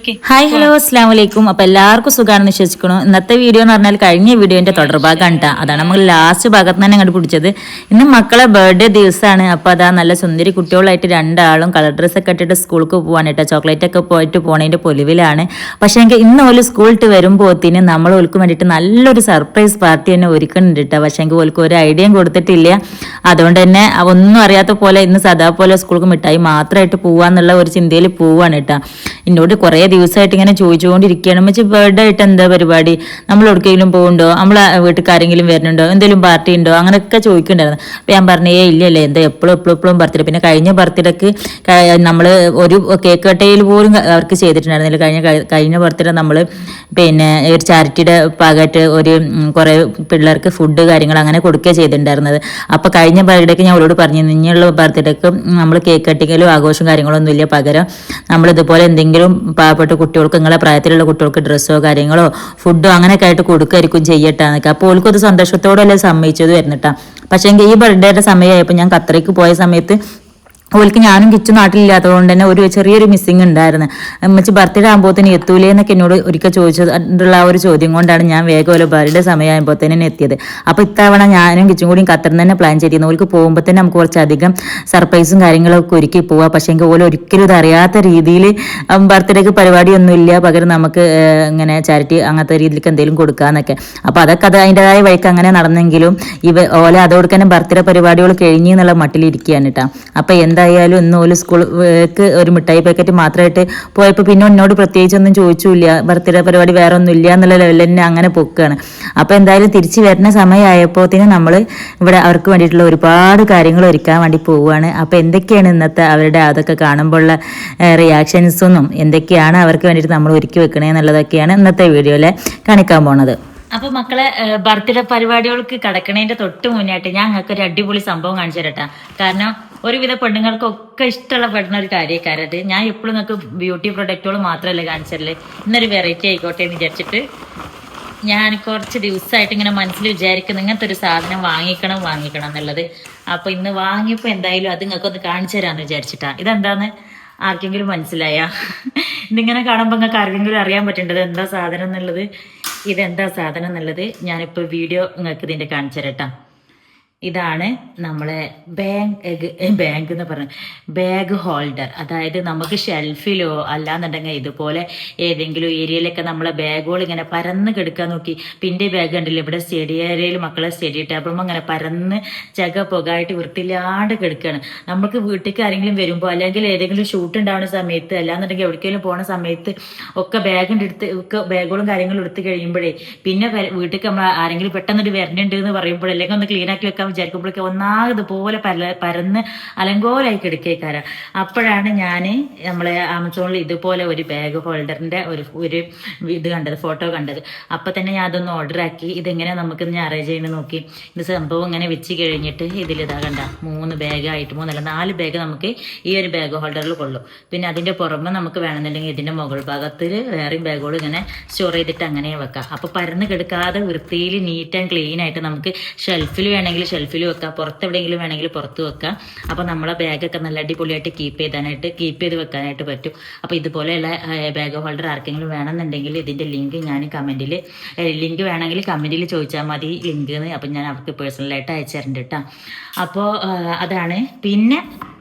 Hi hello അസ്സാം വലൈക്കും. അപ്പൊ എല്ലാവർക്കും സുഖമാണെന്ന് വിശ്വസിക്കണം. ഇന്നത്തെ വീഡിയോ എന്ന് പറഞ്ഞാൽ കഴിഞ്ഞ വീഡിയോന്റെ തുടർഭാഗം കേട്ടോ. അതാണ് നമ്മൾ ലാസ്റ്റ് ഭാഗത്ത് തന്നെ അങ്ങോട്ട് പിടിച്ചത്. ഇന്ന് മക്കളെ ബർത്ത്ഡേ ദിവസമാണ്. അപ്പൊ അതാ നല്ല സുന്ദരി കുട്ടികളായിട്ട് രണ്ടാളും കളർ ഡ്രസ്സ് ഒക്കെ ഇട്ടിട്ട് സ്കൂൾക്ക് പോവാണ് കേട്ടോ. ചോക്ലേറ്റ് ഒക്കെ പോയിട്ട് പോണതിന്റെ പൊലിവിലാണ്. പക്ഷെ എങ്കിൽ ഇന്ന് ഓല് സ്കൂളിട്ട് വരുമ്പോത്തിന് നമ്മൾ ഓൽക്ക് വേണ്ടിയിട്ട് നല്ലൊരു സർപ്രൈസ് പാർട്ടി തന്നെ ഒരുക്കുന്നുണ്ട് കേട്ടോ. പക്ഷെ എങ്കിൽ ഓൽക്ക് ഒരു ഐഡിയയും കൊടുത്തിട്ടില്ല. അതുകൊണ്ട് തന്നെ ഒന്നും അറിയാത്ത പോലെ ഇന്ന് സദാ പോലെ സ്കൂൾക്ക് മിഠായി മാത്രമായിട്ട് പോവാന്നുള്ള ഒരു ചിന്തയിൽ പോവാണ് കേട്ടോ. എന്നോട് കുറേ ദിവസമായിട്ട് ഇങ്ങനെ ചോദിച്ചുകൊണ്ടിരിക്കുകയാണ്, മച്ചി ബർത്ത്ഡേ ആയിട്ട് എന്താ പരിപാടി, നമ്മൾ എവിടേക്കെങ്കിലും പോകുന്നുണ്ടോ, നമ്മളെ വീട്ടിൽ ആരെങ്കിലും വരുന്നുണ്ടോ, എന്തെങ്കിലും പാർട്ടി ഉണ്ടോ, അങ്ങനെയൊക്കെ ചോദിക്കുന്നുണ്ടായിരുന്നു. അപ്പം ഞാൻ പറഞ്ഞേ ഇല്ലല്ലേ, എന്താ എപ്പോഴും ബർത്ത്ഡേ. പിന്നെ കഴിഞ്ഞ ബർത്ത്ഡേക്ക് നമ്മൾ ഒരു കേക്ക് കട്ടയിൽ പോലും അവർക്ക് ചെയ്തിട്ടുണ്ടായിരുന്നില്ല. കഴിഞ്ഞ ബർത്ത്ഡേ നമ്മൾ പിന്നെ ഒരു ചാരിറ്റിയുടെ ഭാഗമായിട്ട് ഒരു കുറേ പിള്ളേർക്ക് ഫുഡ് കാര്യങ്ങൾ അങ്ങനെ കൊടുക്കുകയാണ് ചെയ്തിട്ടുണ്ടായിരുന്നത്. അപ്പോൾ കഴിഞ്ഞ ബർത്ത്ഡേക്ക് ഞാൻ അവരോട് പറഞ്ഞു, ഇനിയുള്ള ബർത്ത്ഡേക്ക് നമ്മൾ കേക്ക് കട്ടിങ്ങലും ആഘോഷവും കാര്യങ്ങളൊന്നും ഇല്ല, പകരം നമ്മൾ ഇതുപോലെ എന്തെങ്കിലും പാവപ്പെട്ട കുട്ടികൾക്ക്, നിങ്ങളെ പ്രായത്തിലുള്ള കുട്ടികൾക്ക് ഡ്രസ്സോ കാര്യങ്ങളോ ഫുഡോ അങ്ങനെയൊക്കെ ആയിട്ട് കൊടുക്കായിരിക്കും ചെയ്യട്ടാന്നൊക്കെ. അപ്പോൾ ഓൾക്കും അത് സന്തോഷത്തോടെയല്ലേ സമ്മതിച്ചത് വരുന്നിട്ടാ. പക്ഷേ ഈ ബർത്ത്ഡേയുടെ സമയമായപ്പോൾ ഞാൻ ഖത്തറിലേക്ക് പോയ സമയത്ത് ഓൽക്ക് ഞാനും കിച്ചു നാട്ടിലില്ലാത്തത് കൊണ്ട് തന്നെ ഒരു ചെറിയൊരു മിസ്സിങ് ഉണ്ടായിരുന്നു. അമ്മച്ചി ബർത്ത്ഡേ ആകുമ്പോഴത്തേന് എത്തൂലേ എന്നൊക്കെ എന്നോട് ഒരിക്കൽ ചോദിച്ചതുള്ള ആ ഒരു ചോദ്യം കൊണ്ടാണ് ഞാൻ വേഗം ഒരു ബർത്ത്ഡേ സമയമാകുമ്പോഴത്തേനും എത്തിയത്. അപ്പോൾ ഇത്തവണ ഞാനും കിച്ചും കൂടി ഖത്തറിൽ തന്നെ പ്ലാൻ ചെയ്തിരുന്നു. ഓൽക്ക് പോകുമ്പോൾ തന്നെ നമുക്ക് കുറച്ചധികം സർപ്രൈസും കാര്യങ്ങളൊക്കെ ഒരുക്കി പോവാം. പക്ഷേ എങ്കിൽ ഓല് ഒരിക്കലും ഇത് അറിയാത്ത രീതിയിൽ ബർത്ത്ഡേക്ക് പരിപാടിയൊന്നുമില്ല, പകരം നമുക്ക് ഇങ്ങനെ ചാരിറ്റി അങ്ങനത്തെ രീതിയിലേക്ക് എന്തെങ്കിലും കൊടുക്കാന്നൊക്കെ. അപ്പോൾ അതൊക്കെ അതിൻ്റെതായ വഴിക്ക് അങ്ങനെ നടന്നെങ്കിലും ഓല അതോടെ തന്നെ ബർത്ത്ഡേ പരിപാടികൾ കഴിഞ്ഞു എന്നുള്ള മട്ടിലിരിക്കുകയാണ് കേട്ടോ. അപ്പോൾ എന്തായാലും ഇന്ന് ഓല് സ്കൂൾക്ക് ഒരു മിഠായി പാക്കറ്റ് മാത്രമായിട്ട് പോയപ്പോൾ പിന്നെ എന്നോട് പ്രത്യേകിച്ചൊന്നും ചോദിച്ചില്ല, ബർത്ത്ഡേ പരിപാടി വേറെ ഒന്നും ഇല്ല എന്നുള്ള ലെവലിൽ തന്നെ അങ്ങനെ പൊക്കുകയാണ്. അപ്പോൾ എന്തായാലും തിരിച്ച് വരുന്ന സമയമായപ്പോഴത്തേനും നമ്മൾ ഇവിടെ അവർക്ക് വേണ്ടിയിട്ടുള്ള ഒരുപാട് കാര്യങ്ങൾ ഒരുക്കാൻ വേണ്ടി പോവുകയാണ്. അപ്പോൾ എന്തൊക്കെയാണ് ഇന്നത്തെ അവരുടെ അതൊക്കെ കാണുമ്പോഴുള്ള റിയാക്ഷൻസൊന്നും എന്തൊക്കെയാണ് അവർക്ക് വേണ്ടിയിട്ട് നമ്മൾ ഒരുക്കി വെക്കണേ എന്നുള്ളതൊക്കെയാണ് ഇന്നത്തെ വീഡിയോയിൽ കാണിക്കാൻ പോണത്. അപ്പൊ മക്കളെ ബർത്ത്ഡേ പരിപാടികൾക്ക് കടക്കണേന്റെ തൊട്ട് മുന്നായിട്ട് ഞാൻ നിങ്ങൾക്ക് ഒരു അടിപൊളി സംഭവം കാണിച്ചു തരട്ടാ. കാരണം ഒരുവിധ പെണ്ണുങ്ങൾക്കൊക്കെ ഇഷ്ടമുള്ള ഒരു കാര്യക്കാരത്. ഞാൻ എപ്പോഴും നിങ്ങൾക്ക് ബ്യൂട്ടി പ്രൊഡക്റ്റുകൾ മാത്രമല്ലേ കാണിച്ചല്ലേ, ഇന്നൊരു വെറൈറ്റി ആയിക്കോട്ടെ എന്ന് വിചാരിച്ചിട്ട് ഞാൻ കുറച്ച് ദിവസമായിട്ട് ഇങ്ങനെ മനസ്സിൽ വിചാരിക്കുന്നു ഇങ്ങനത്തെ ഒരു സാധനം വാങ്ങിക്കണം എന്നുള്ളത്. അപ്പൊ ഇന്ന് വാങ്ങിയപ്പോൾ എന്തായാലും അത് നിങ്ങൾക്കൊന്ന് കാണിച്ചു തരാമെന്ന് വിചാരിച്ചിട്ടാ. ഇതെന്താന്ന് ആർക്കെങ്കിലും മനസ്സിലായ? ഇതിങ്ങനെ കാണുമ്പോൾ നിങ്ങൾക്ക് ആർക്കെങ്കിലും അറിയാൻ പറ്റേണ്ടത് എന്താ സാധനം എന്നുള്ളത്, ഇതെന്താ സാധനം എന്നുള്ളത് ഞാനിപ്പോൾ വീഡിയോ നിങ്ങൾക്ക് ഇതിൻ്റെ കാണിച്ചു തരട്ടാ. ഇതാണ് നമ്മളെ ബാങ്ക് എന്ന് പറഞ്ഞ ബാഗ് ഹോൾഡർ. അതായത് നമുക്ക് ഷെൽഫിലോ അല്ലാന്നുണ്ടെങ്കിൽ ഇതുപോലെ ഏതെങ്കിലും ഏരിയയിലൊക്കെ നമ്മളെ ബാഗുകൾ ഇങ്ങനെ പരന്ന് കെടുക്കാൻ നോക്കി. പിന്നെ ബാഗ് ഉണ്ടല്ലോ ഇവിടെ സ്റ്റഡി ഏരിയയിൽ മക്കളെ സ്റ്റഡി ടേബിളും അങ്ങനെ പരന്ന് പുകയായിട്ട് വൃത്തിയില്ലാണ്ട് കെടുക്കുകയാണ്. നമുക്ക് വീട്ടിലേക്ക് ആരെങ്കിലും വരുമ്പോൾ അല്ലെങ്കിൽ ഏതെങ്കിലും ഷൂട്ട് ഉണ്ടാവുന്ന സമയത്ത് അല്ലാന്നുണ്ടെങ്കിൽ എവിടേക്കെങ്കിലും പോണ സമയത്ത് ഒക്കെ ബാഗുകളും കാര്യങ്ങളും എടുത്ത് കഴിയുമ്പോഴേ പിന്നെ വീട്ടിലേക്ക് നമ്മൾ ആരെങ്കിലും പെട്ടെന്നൊരു വരണുണ്ട് എന്ന് പറയുമ്പോൾ അല്ലെങ്കിൽ ഒന്ന് ക്ലീൻ ആക്കി വെക്കാൻ വിചാരിക്കുമ്പോഴേക്കും ഒന്നാമതുപോലെ പരന്ന് അലങ്കോലായി കിടക്കേക്കാരാ. അപ്പോഴാണ് ഞാൻ നമ്മളെ ആമസോണിൽ ഇതുപോലെ ഒരു ബാഗ് ഹോൾഡറിന്റെ ഒരു ഇത് കണ്ടത്, ഫോട്ടോ കണ്ടത്. അപ്പൊ തന്നെ ഞാൻ അതൊന്ന് ഓർഡർ ആക്കി. ഇതെങ്ങനെ നമുക്ക് ഞാൻ അറേഞ്ച് ചെയ്യുന്നത് നോക്കി. ഇത് സംഭവം ഇങ്ങനെ വെച്ച് കഴിഞ്ഞിട്ട് ഇതിലിതാ കണ്ട 3 ബാഗായിട്ട് 4 ബാഗ് നമുക്ക് ഈ ഒരു ബാഗ് ഹോൾഡറിൽ കൊള്ളും. പിന്നെ അതിന്റെ പുറമെ നമുക്ക് വേണമെന്നുണ്ടെങ്കിൽ ഇതിന്റെ മുകൾ ഭാഗത്തിൽ വേറെയും ബാഗുകൾ ഇങ്ങനെ സ്റ്റോർ ചെയ്തിട്ട് അങ്ങനെ വെക്കാം. അപ്പൊ പരന്ന് കെടുക്കാതെ വൃത്തിയിൽ നീറ്റ് ആൻഡ് ക്ലീൻ ആയിട്ട് നമുക്ക് ഷെൽഫിൽ വേണമെങ്കിൽ ഷെൽഫിൽ വെക്കാം, പുറത്തെവിടെയെങ്കിലും വേണമെങ്കിൽ പുറത്ത് വെക്കാം. അപ്പോൾ നമ്മളെ ബാഗൊക്കെ നല്ല അടിപൊളിയായിട്ട് കീപ്പ് ചെയ്ത് വെക്കാനായിട്ട് പറ്റും. അപ്പോൾ ഇതുപോലെയുള്ള ബാഗ് ഹോൾഡർ ആർക്കെങ്കിലും വേണമെന്നുണ്ടെങ്കിൽ ഇതിൻ്റെ ലിങ്ക് ഞാൻ ലിങ്ക് വേണമെങ്കിൽ കമൻറ്റിൽ ചോദിച്ചാൽ മതി ലിങ്ക് എന്ന്. അപ്പം ഞാൻ അവർക്ക് പേഴ്സണലായിട്ട് അയച്ചു തരുന്നുണ്ട് കേട്ടോ. അപ്പോൾ അതാണ്. പിന്നെ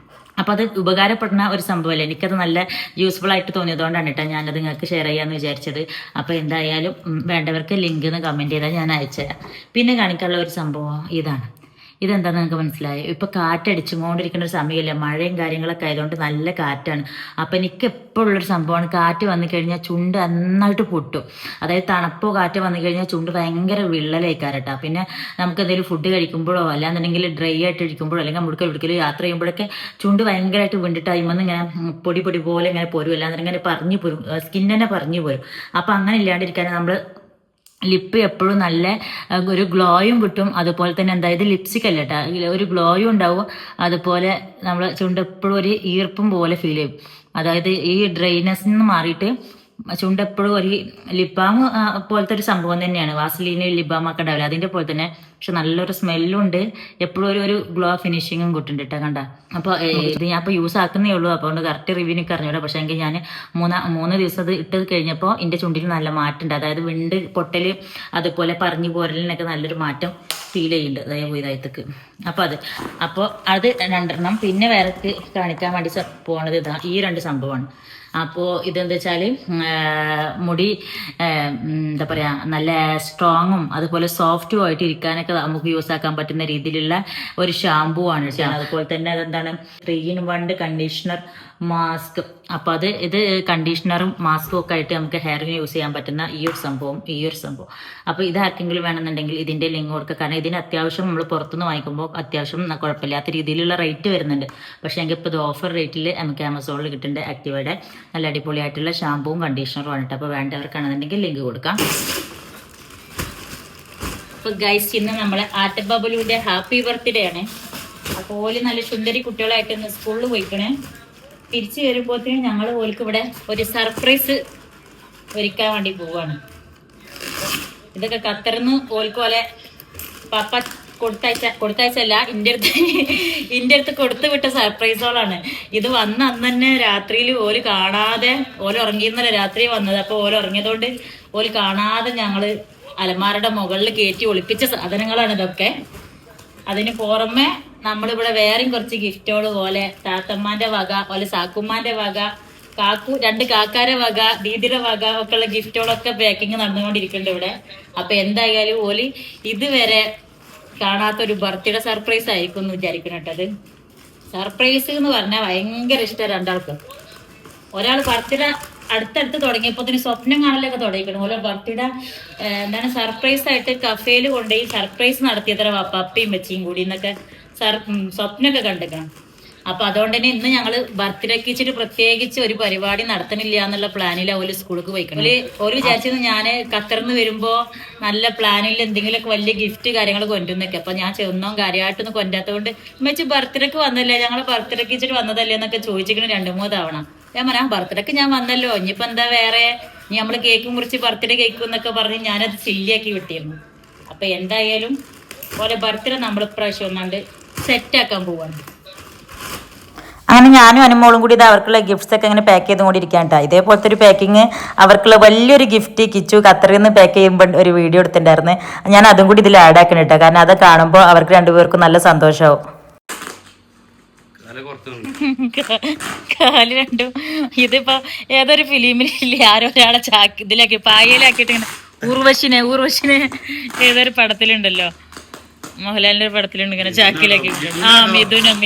അപ്പോൾ അത് ഉപകാരപ്പെടുന്ന ഒരു സംഭവമല്ലേ, എനിക്കത് നല്ല യൂസ്ഫുൾ ആയിട്ട് തോന്നിയതുകൊണ്ടാണ് കേട്ടോ ഞാനത് നിങ്ങൾക്ക് ഷെയർ ചെയ്യാമെന്ന് വിചാരിച്ചത്. അപ്പോൾ എന്തായാലും വേണ്ടവർക്ക് ലിങ്ക് എന്ന് കമൻറ്റ് ചെയ്താൽ ഞാൻ അയച്ചുതരാം. പിന്നെ കാണിക്കാനുള്ള ഒരു സംഭവം ഇതാണ്. ഇതെന്താണെന്ന് നിങ്ങൾക്ക് മനസ്സിലായോ? ഇപ്പോൾ കാറ്റടിച്ചുകൊണ്ടിരിക്കുന്ന ഒരു സമയമല്ലേ, മഴയും കാര്യങ്ങളൊക്കെ ആയതുകൊണ്ട് നല്ല കാറ്റാണ്. അപ്പം എനിക്ക് എപ്പോഴുള്ളൊരു സംഭവമാണ്, കാറ്റ് വന്നു കഴിഞ്ഞാൽ ചുണ്ട് നന്നായിട്ട് പൊട്ടും. അതായത് തണുപ്പോ കാറ്റ് വന്നു കഴിഞ്ഞാൽ ചുണ്ട് ഭയങ്കര വിള്ളലേക്കാരട്ടാ. പിന്നെ നമുക്ക് എന്തെങ്കിലും ഫുഡ് കഴിക്കുമ്പോഴോ അല്ലാന്നുണ്ടെങ്കിൽ ഡ്രൈ ആയിട്ട് ഇരിക്കുമ്പോഴോ അല്ലെങ്കിൽ നമുക്ക് എവിടേക്കെങ്കിലും യാത്ര ചെയ്യുമ്പോഴൊക്കെ ചുണ്ട് ഭയങ്കരമായിട്ട് വിണ്ടിട്ട് അയിമെന്ന് ഇങ്ങനെ പൊടി പോലെ ഇങ്ങനെ പോരും, അല്ലാന്നുണ്ടെങ്കിൽ ഇങ്ങനെ പറഞ്ഞു പോരും, സ്കിൻ തന്നെ പറഞ്ഞു പോരും. അപ്പം അങ്ങനെ ഇല്ലാണ്ടിരിക്കാൻ നമ്മൾ ലിപ്പ് എപ്പോഴും നല്ല ഒരു ഗ്ലോയും കിട്ടും. അതുപോലെ തന്നെ എന്തായത് ലിപ്സ്റ്റിക് അല്ല കേട്ടോ, ഒരു ഗ്ലോയും ഉണ്ടാവും. അതുപോലെ നമ്മൾ ചുണ്ട് എപ്പോഴും ഒരു ഈർപ്പം പോലെ ഫീൽ ചെയ്യും. അതായത് ഈ ഡ്രൈനെസ്സിൽ നിന്ന് മാറിയിട്ട് ചുണ്ട് എപ്പോഴും ഒരു ലിപ് ബാം പോലത്തെ ഒരു സംഭവം തന്നെയാണ്. വാസലീന് ലിപ് ബാം ഒക്കെ ഉണ്ടാവില്ല, അതിൻ്റെ പോലെ തന്നെ പക്ഷെ നല്ലൊരു സ്മെല്ലും ഉണ്ട്, എപ്പോഴും ഒരു ഗ്ലോ ഫിനിഷിങ്ങും കിട്ടുന്നുണ്ട് കേട്ടോ. കണ്ട അപ്പോൾ ഇത് ഞാൻ ഇപ്പോൾ യൂസ് ആക്കുന്നേ ഉള്ളൂ, അപ്പോൾ കറക്റ്റ് റിവ്യൂവിനൊക്കെ അറിഞ്ഞൂടാ. പക്ഷേ എങ്കിൽ ഞാൻ മൂന്ന് ദിവസം അത് ഇട്ട് കഴിഞ്ഞപ്പോൾ എൻ്റെ ചുണ്ടിൽ നല്ല മാറ്റമുണ്ട്. അതായത് വിണ്ട് പൊട്ടൽ അതുപോലെ പറഞ്ഞു പോരലിനൊക്കെ നല്ലൊരു മാറ്റം ഫീൽ ചെയ്യുന്നുണ്ട് ഇതായത്തേക്ക്. അപ്പോൾ അത് 2 പിന്നെ വേറെ കാണിക്കാൻ വേണ്ടി പോണത് ഈ 2 സംഭവമാണ്. അപ്പോൾ ഇതെന്താ വെച്ചാൽ മുടി എന്താ പറയുക നല്ല സ്ട്രോങ്ങും അതുപോലെ സോഫ്റ്റും ആയിട്ട് ഇരിക്കാനൊക്കെ നമുക്ക് യൂസ് ആക്കാൻ പറ്റുന്ന രീതിയിലുള്ള ഒരു ഷാമ്പൂ ആണ്. അതുപോലെ തന്നെ അതെന്താണ് 3-in-1 കണ്ടീഷണർ മാസ്ക്. അപ്പോൾ ഇത് കണ്ടീഷണറും മാസ്കും ഒക്കെ ആയിട്ട് നമുക്ക് ഹെയറിന് യൂസ് ചെയ്യാൻ പറ്റുന്ന ഈ ഒരു സംഭവം. അപ്പോൾ ഇത് ആർക്കെങ്കിലും വേണമെന്നുണ്ടെങ്കിൽ ഇതിൻ്റെ ലിങ്ക് കൊടുക്കുക. കാരണം ഇതിന് അത്യാവശ്യം നമ്മൾ പുറത്തുനിന്ന് വാങ്ങിക്കുമ്പോൾ അത്യാവശ്യം കുഴപ്പമില്ലാത്ത രീതിയിലുള്ള റേറ്റ് വരുന്നുണ്ട്. പക്ഷേ എങ്കിൽ ഇപ്പോൾ ഇത് ഓഫർ റേറ്റിൽ നമുക്ക് ആമസോണിൽ കിട്ടുന്നുണ്ട്. ആക്ടിവയുടെ നല്ല അടിപൊളിയായിട്ടുള്ള ഷാമ്പൂവും കണ്ടീഷണറും ആണ്. അപ്പോൾ വേണ്ടവർക്കാണെന്നുണ്ടെങ്കിൽ ലിങ്ക് കൊടുക്കാം. അപ്പോൾ ഗൈസ്, ഇന്ന് നമ്മളെ ആറ്റബബലുവിൻ്റെ ഹാപ്പി ബർത്ത്ഡേ ആണ്. അപ്പോൾ ഓല് നല്ല സുന്ദരി കുട്ടികളായിട്ട് ഇന്ന് സ്കൂളിൽ പോയിക്കണേ. തിരിച്ചു വരുമ്പോഴത്തേനും ഞങ്ങൾ ഓൾക്ക് ഇവിടെ ഒരു സർപ്രൈസ് ഒരുക്കാൻ വേണ്ടി പോവാണ്. ഇതൊക്കെ ഖത്തറിന്ന് ഓൾക്ക് പോലെ പപ്പ കൊടുത്തയച്ചല്ല, ഇൻ്റെ അടുത്ത് കൊടുത്തു വിട്ട സർപ്രൈസുകളാണ്. ഇത് വന്ന അന്ന് തന്നെ രാത്രിയിൽ ഓല് കാണാതെ, ഓല് ഉറങ്ങിയിരുന്നല്ല രാത്രി വന്നത്. അപ്പോൾ ഓല് ഉറങ്ങിയതുകൊണ്ട് ഓല് കാണാതെ ഞങ്ങള് അലമാരയുടെ മുകളിൽ കയറ്റി ഒളിപ്പിച്ച സാധനങ്ങളാണ് ഇതൊക്കെ. അതിന് പുറമെ നമ്മളിവിടെ വേറെയും കുറച്ച് ഗിഫ്റ്റുകൾ പോലെ താത്തമ്മാന്റെ വക, പോലെ സാക്കുമ്മാന്റെ വക, 2 കാക്കാരെ വക, ദീദിയുടെ വക ഒക്കെ ഉള്ള ഗിഫ്റ്റുകളൊക്കെ പാക്കിങ് നടന്നുകൊണ്ടിരിക്കുന്നുണ്ട് ഇവിടെ. അപ്പൊ എന്തായാലും ഓല് ഇതുവരെ കാണാത്തൊരു ബർത്ത്ഡേ സർപ്രൈസ് ആയിരിക്കും എന്ന് വിചാരിക്കണം കേട്ടത്. സർപ്രൈസ് എന്ന് പറഞ്ഞാൽ ഭയങ്കര ഇഷ്ടം രണ്ടാൾക്കും. ഒരാൾ ബർത്ത്ഡേ അടുത്തടുത്ത് തുടങ്ങിയപ്പോൾ സ്വപ്നം കാണലൊക്കെ തുടങ്ങിക്കണം. ഓരോ ബർത്ത്ഡേ എന്താണ് സർപ്രൈസ് ആയിട്ട് കഫേയിൽ കൊണ്ടുപോയി സർപ്രൈസ് നടത്തിയത്ര പപ്പയും വെച്ചിയും കൂടി എന്നൊക്കെ സ്വപ്നമൊക്കെ കണ്ടിക്കണം. അപ്പൊ അതുകൊണ്ട് തന്നെ ഇന്ന് ഞങ്ങള് ബർത്ത്ഡേക്ക് വെച്ചിട്ട് പ്രത്യേകിച്ച് ഒരു പരിപാടി നടത്തണില്ല എന്നുള്ള പ്ലാനിലാണ് ഓല് സ്കൂൾക്ക് പോയിക്കണം. ഓല് വിചാരിച്ചത് ഞാന് ഖത്തറിന്ന് വരുമ്പോ നല്ല പ്ലാനിൽ എന്തെങ്കിലുമൊക്കെ വലിയ ഗിഫ്റ്റ് കാര്യങ്ങൾ കൊണ്ടുവന്നൊക്കെ. അപ്പൊ ഞാൻ ചെന്നോ കാര്യമായിട്ടൊന്നും കൊണ്ടാത്തതുകൊണ്ട് ഉമ്മച്ചി ബർത്ത്ഡേക്ക് വന്നല്ലേ, ഞങ്ങള് ബർത്ത്ഡേക്ക് വെച്ചിട്ട് വന്നതല്ലേ എന്നൊക്കെ ചോദിച്ചിരിക്കണം 2-3 തവണ. ഞാൻ പറയാം ബർത്ത്ഡേക്ക് ഞാൻ വന്നല്ലോ, ഇനിയിപ്പോ എന്താ വേറെ, ഇനി നമ്മള് കേക്ക് മുറിച്ച് ബർത്ത്ഡേ കേക്ക് എന്നൊക്കെ പറഞ്ഞ് ഞാനത് സില്ലിയാക്കി വിട്ടിരുന്നു. അപ്പൊ എന്തായാലും ഓലെ ബർത്ത്ഡേ നമ്മൾ ഇപ്രാവശ്യം ഒന്നാണ്ട് സെറ്റാക്കാൻ പോവാണ്. അങ്ങനെ ഞാനും അനുമോളും കൂടി ഇത് അവർക്കുള്ള ഗിഫ്റ്റ്സ് ഒക്കെ അങ്ങനെ പാക്ക് ചെയ്തുകൊണ്ടിരിക്കാൻ കേട്ടോ. ഇതേപോലത്തെ ഒരു പാക്കിങ് അവർക്കുള്ള വലിയൊരു ഗിഫ്റ്റ് കിച്ചു ഖത്തറിൽ നിന്ന് പാക്ക് ചെയ്യുമ്പോൾ ഒരു വീഡിയോ എടുത്തിട്ടുണ്ടായിരുന്നു. ഞാൻ അതും കൂടി ഇതിൽ ആഡ് ആക്കണം കേട്ടോ. കാരണം അത് കാണുമ്പോൾ അവർക്ക് 2 പേർക്കും നല്ല സന്തോഷമാവും. കാല് 2 ഇതിപ്പോ ഏതൊരു ഫിലിമിലില്ലേ ആരോ ഒരാളെ ഇതിലാക്കി പായയിലാക്കിയിട്ട് ഇങ്ങനെ ഊർവശിനെ ഏതൊരു പടത്തിലുണ്ടല്ലോ, മോഹൻലാലിന്റെ ഒരു പടത്തിലുണ്ട് ഇങ്ങനെ ചാക്കിലാക്കി. ആ മിഥുനം.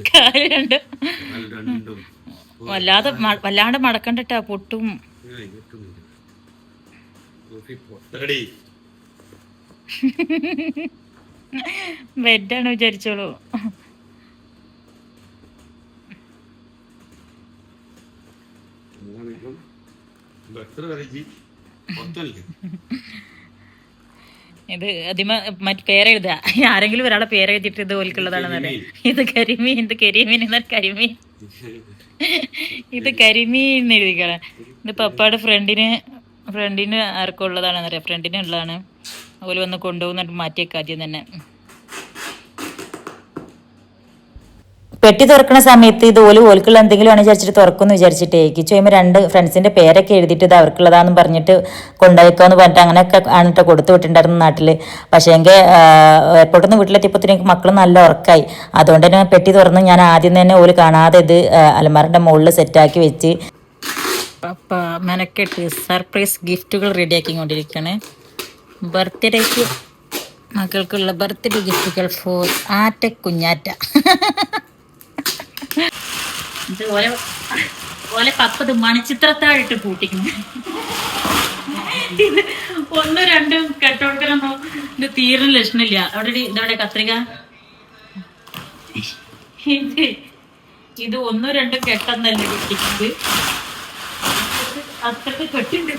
കാല് 2 വല്ലാണ്ട് മടക്കണ്ടിട്ടാ പൊട്ടും. ബെഡാണ് വിചാരിച്ചോളൂ. ഇത് അതിമ മറ്റു പേരെഴുതുക, ആരെങ്കിലും ഒരാളെ പേരെഴുതിട്ട് ഇത് ഓൽക്കുള്ളതാണെന്നല്ലേ. ഇത് കരിമീൻ കരിമീൻ ഇത് കരിമീൻ എഴുതിക്കളെ. ഇത് പപ്പയുടെ ഫ്രണ്ടിന് ആർക്കും ഉള്ളതാണെന്നറിയാം, ഫ്രണ്ടിന് ഉള്ളതാണ്. അതുപോലെ വന്ന് കൊണ്ടുപോകുന്നിട്ട് മാറ്റിയേക്കാം ആദ്യം തന്നെ. പെട്ടി തുറക്കുന്ന സമയത്ത് ഇത് ഓൽക്കുള്ള എന്തെങ്കിലും ആണ് വിചാരിച്ചിട്ട് തുറക്കുമെന്ന് വിചാരിച്ചിട്ടേ കിച്ചു കഴിയുമ്പോൾ 2 ഫ്രണ്ട്സിൻ്റെ പേരൊക്കെ എഴുതിയിട്ട് ഇത് അവർക്കുള്ളതാണെന്ന് പറഞ്ഞിട്ട് കൊണ്ടുപോയിക്കാന്ന് പറഞ്ഞിട്ട് അങ്ങനെയൊക്കെ ആണ് കേട്ടോ കൊടുത്തു വിട്ടിട്ടുണ്ടായിരുന്നു നാട്ടിൽ. പക്ഷേ എങ്കിൽ എയർപോർട്ടിൽ നിന്ന് വീട്ടിലെത്തിയപ്പോഴത്തേക്ക് മക്കൾ നല്ല ഉറക്കായി. അതുകൊണ്ട് തന്നെ പെട്ടി തുറന്ന് ഞാൻ ആദ്യം തന്നെ ഓല് കാണാതെ ഇത് അലമാറിൻ്റെ മുകളിൽ സെറ്റാക്കി വെച്ച് പപ്പ മെനക്കെട്ട് സർപ്രൈസ് ഗിഫ്റ്റുകൾ റെഡിയാക്കി കൊണ്ടിരിക്കുകയാണ്. ബർത്ത്ഡേക്ക് മക്കൾക്കുള്ള ബർത്ത്ഡേ ഗിഫ്റ്റുകൾ ഫോർ കുഞ്ഞാറ്റ. ഓലെ പപ്പത് മണിച്ചിത്രത്താഴിട്ട് പൂട്ടിക്കുന്നു. ഇത് 1-2 കെട്ടോടുക്കലൊന്നും ഇത് തീരുന്ന ലക്ഷണില്ല. ഇതവിടെ കത്രിക, ഇത് 1-2 കെട്ടെന്നല്ല കുട്ടിക്കുന്നത്, അത്രക്ക് കെട്ടുണ്ട്.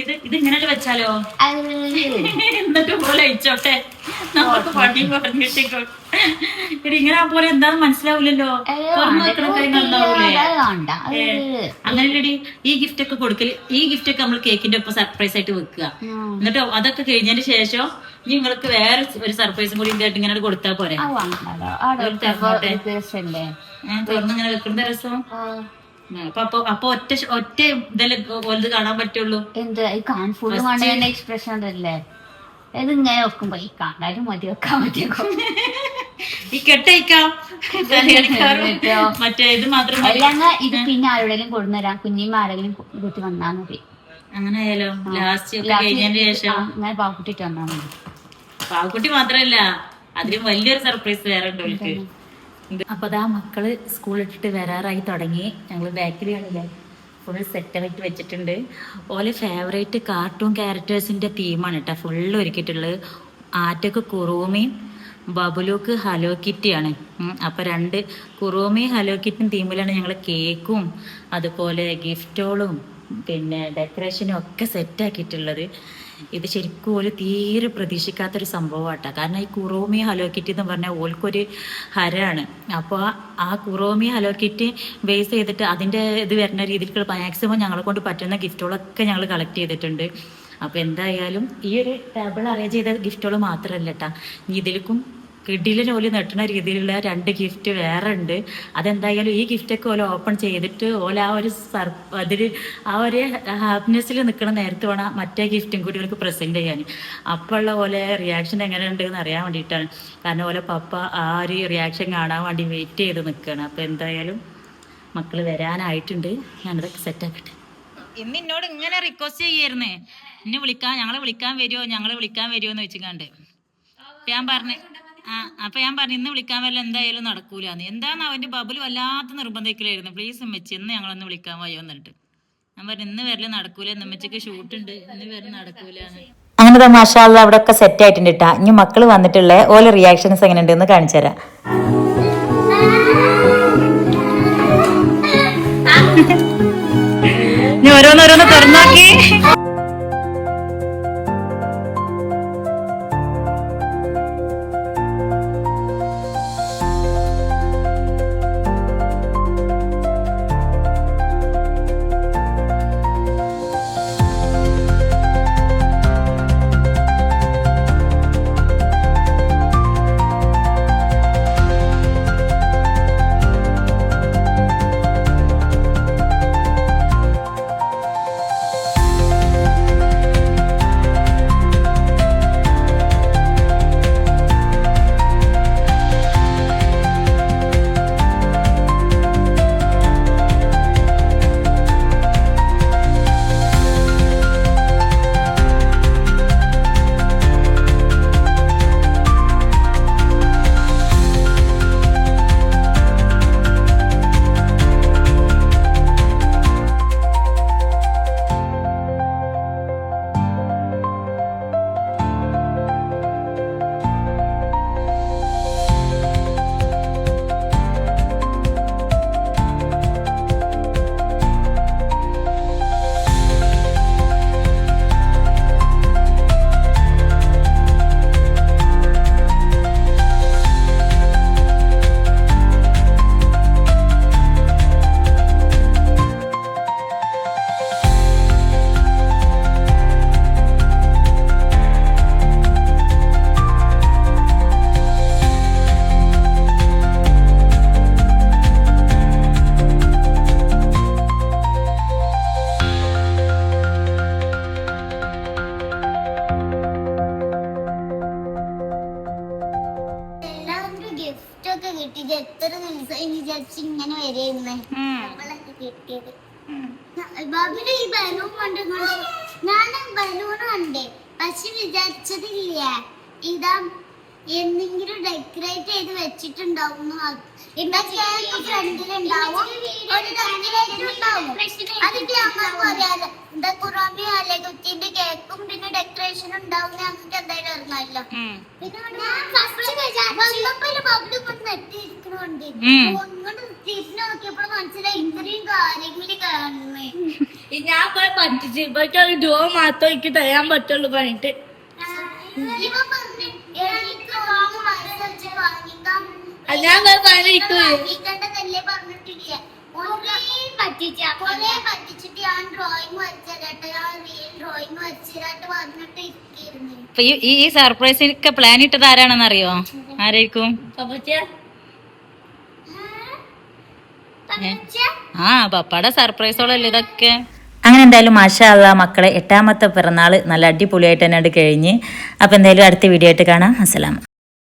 ഇത് ഇങ്ങനെ വെച്ചാലോ എന്നിട്ട് പോലെ അയച്ചോട്ടെ. നമുക്ക് പണി പറഞ്ഞിട്ടേക്കോ ഇങ്ങനെ പോലെ എന്താന്ന് മനസ്സിലാവൂലല്ലോ. അങ്ങനെയല്ലടി ഈ ഗിഫ്റ്റ് ഒക്കെ കൊടുക്കല്, ഈ ഗിഫ്റ്റ് ഒക്കെ നമ്മൾ കേക്കിന്റെ ഒപ്പം സർപ്രൈസ് ആയിട്ട് വെക്കുക. എന്നിട്ട് അതൊക്കെ കഴിഞ്ഞതിന് ശേഷം നിങ്ങൾക്ക് വേറെ ഒരു സർപ്രൈസും കൂടി ഇതായിട്ട് ഇങ്ങനെ കൊടുത്താൽ പോരെ. തുറന്നിങ്ങനെ വെക്കുന്ന രസം. അപ്പൊ ഒറ്റ ഇതല്ലേ വലുത് കാണാൻ പറ്റുള്ളൂ. എക്സ്പ്രഷൻ അല്ലേ ഇതിങ്ങനെ വെക്കുമ്പോ ഈ കണ്ടാലും മതി വെക്കാൻ പറ്റിയേക്കും. ഈ കെട്ടയക്കാം മറ്റേ ഇത് മാത്രം അല്ലെങ്കിൽ ഇത് പിന്നെ ആരുടെയും കൊടുന്നരാം, കുഞ്ഞിമ്മ ആരെങ്കിലും കൂട്ടി വന്നാ മതി. അങ്ങനെ ആയാലോ ലാസ്റ്റ് കഴിഞ്ഞതിന് ശേഷം അങ്ങനെ പാവക്കുട്ടിട്ട് വന്നാ മതി. പാവക്കുട്ടി മാത്രല്ല അതിലും വലിയൊരു സർപ്രൈസ് വേറെ ഉണ്ട് അവർക്ക്. അപ്പൊ അതാ മക്കള് സ്കൂളിട്ടിട്ട് വരാറായി തുടങ്ങി. ഞങ്ങള് ബാക്കിലാണല്ലേ ഫുൾ സെറ്റായിട്ട് വെച്ചിട്ടുണ്ട്. ഓലെ ഫേവറേറ്റ് കാർട്ടൂൺ ക്യാരക്ടേഴ്സിന്റെ തീമാണ് കേട്ടോ ഫുള്ള് ഒരുക്കിയിട്ടുള്ളത്. ആറ്റക്ക് കുറൂമയും ബബുലുക്ക് ഹലോ കിറ്റിയാണ്. അപ്പൊ രണ്ട് കുറൂമയും ഹലോ കിറ്റും തീമിലാണ് ഞങ്ങൾ കേക്കും അതുപോലെ ഗിഫ്റ്റുകളും പിന്നെ ഡെക്കറേഷനും ഒക്കെ സെറ്റാക്കിയിട്ടുള്ളത്. ഇത് ശരിക്കും ഓല് തീരെ പ്രതീക്ഷിക്കാത്തൊരു സംഭവമാട്ടോ. കാരണം ഈ കുറോമി ഹലോ കിറ്റ് എന്ന് പറഞ്ഞാൽ ഓൽക്കൊരു ഹരമാണ്. അപ്പോൾ ആ കുറോമി ഹലോ കിറ്റ് ബേസ് ചെയ്തിട്ട് അതിൻ്റെ ഇത് വരുന്ന രീതിയിൽ മാക്സിമം ഞങ്ങളെ കൊണ്ട് പറ്റുന്ന ഗിഫ്റ്റുകളൊക്കെ ഞങ്ങൾ കളക്ട് ചെയ്തിട്ടുണ്ട്. അപ്പോൾ എന്തായാലും ഈ ഒരു ടേബിൾ അറേഞ്ച് ചെയ്ത ഗിഫ്റ്റുകൾ മാത്രമല്ല കേട്ടോ, ഇതിലേക്കും കിഡിലിന് ഓല് നെട്ടുന്ന രീതിയിലുള്ള 2 ഗിഫ്റ്റ് വേറെ ഉണ്ട്. അതെന്തായാലും ഈ ഗിഫ്റ്റൊക്കെ ഓല ഓപ്പൺ ചെയ്തിട്ട് ഓല ആ ഒരു ആ ഒരു ഹാപ്പിനെസ്സിൽ നിൽക്കുന്ന നേരത്ത് വേണം മറ്റേ ഗിഫ്റ്റും കൂടി ഓർക്ക് പ്രസൻറ്റ് ചെയ്യാൻ. അപ്പോഴുള്ള പോലെ റിയാക്ഷൻ എങ്ങനെയുണ്ട് എന്ന് അറിയാൻ വേണ്ടിയിട്ടാണ്. കാരണം ഓലെ പപ്പ ആ ഒരു റിയാക്ഷൻ കാണാൻ വേണ്ടി വെയിറ്റ് ചെയ്ത് നിൽക്കുകയാണ്. അപ്പോൾ എന്തായാലും മക്കൾ വരാനായിട്ടുണ്ട്, ഞാനതൊക്കെ സെറ്റാക്കട്ടെ. ഇന്ന് എന്നോട് ഇങ്ങനെ റിക്വസ്റ്റ് ചെയ്യായിരുന്നേ, ഞങ്ങളെ വിളിക്കാൻ വരുമോ എന്ന് വെച്ചിക്കാണ്ട്. ഞാൻ പറഞ്ഞു അപ്പൊ ഞാൻ പറഞ്ഞു ഇന്ന് വിളിക്കാൻ വല്ല എന്തായാലും നടക്കൂലെന്ന്. എന്താണ് അവന്റെ ബബിൾ വല്ലാത്ത നിർബന്ധിക്കലായിരുന്നു, പ്ലീസ് ഉമ്മച്ചി ഇന്ന് ഞങ്ങളൊന്ന് വിളിക്കാൻ വയ്യോ എന്നിട്ട്. ഞാൻ പറഞ്ഞു ഇന്ന് വരല് നടക്കൂല, ഉമ്മച്ചിക്ക് ഷൂട്ടുണ്ട്, ഇന്ന് വരല് നടക്കൂലെന്ന്. അങ്ങനെ മാഷാ അല്ലാഹ് അവിടെ ഒക്കെ സെറ്റ് ആയിട്ടുണ്ട് കേട്ടാ. ഇനി മക്കള് വന്നിട്ടുള്ള ഓരോ റിയാക്ഷൻസ് എങ്ങനെ ഉണ്ടെന്ന് കാണിച്ചു തരാം. ഓരോന്നോരോന്ന് തുറന്നാക്കി. ഇങ്ങനെ വരെയായിരുന്നേ കിട്ടിയത്. ബാബുല് ഈ ബലൂൺ കൊണ്ടുവന്നു. ഞാൻ ബലൂൺ കണ്ടേ, പക്ഷെ വിചാരിച്ചതില്ല ഇതാ എന്തെങ്കിലും ഡെക്കറേറ്റ് ചെയ്ത് വെച്ചിട്ടുണ്ടാവും. ഫ്രണ്ടിലുണ്ടാവും ഒരു ഡെക്കറേറ്റ് ഉണ്ടാവും. അതിട്ട് ഞങ്ങൾക്ക് അറിയാലോ എന്താ കുറമി അല്ലെ കുത്തിന്റെ കേക്കും പിന്നെ ഡെക്കറേഷൻ ഉണ്ടാവും. ഞങ്ങൾക്ക് എന്തായാലും അറിഞ്ഞല്ലോ. പിന്നെ ബബിൾ കൊണ്ട് നെട്ടിരിക്കണോണ്ട് ഇങ്ങോട്ട് തിരിഞ്ഞു നോക്കിയപ്പോൾ മനസ്സിലായി ഇത്രയും കാര്യങ്ങള് കാണുന്നേ. ഞാൻ പറ്റിച്ച് ഇവർക്ക് ഡോ മാത്രം എനിക്ക് തരാൻ പറ്റുള്ളൂ പറഞ്ഞിട്ട് ഇവ പറഞ്ഞു വാങ്ങിക്കണ്ടതല്ലേ പറഞ്ഞിട്ടില്ല. കൊറേ പറ്റിച്ചിട്ട് ഞാൻ ഡ്രോയിങ് വരച്ചേരട്ടെ, ഞാൻ റിയൽ ഡ്രോയിങ് വരച്ചിട്ട് വന്നിട്ട് ഇരിക്കുന്നു. അപ്പൊ ഈ സർപ്രൈസിനൊക്കെ പ്ലാൻ ഇട്ടത് ആരാണെന്ന് അറിയോ? ആരായിരിക്കും? ആ പപ്പാടെ സർപ്രൈസോളല്ലേ ഇതൊക്കെ. അങ്ങനെ എന്തായാലും മാഷാ അല്ലാ മക്കളെ 8ാമത്തെ പിറന്നാൾ നല്ല അടിപൊളിയായിട്ട് തന്നെ കഴിഞ്ഞ്. അപ്പോൾ എന്തായാലും അടുത്ത വീഡിയോ ആയിട്ട് കാണാം. അസ്സലാം.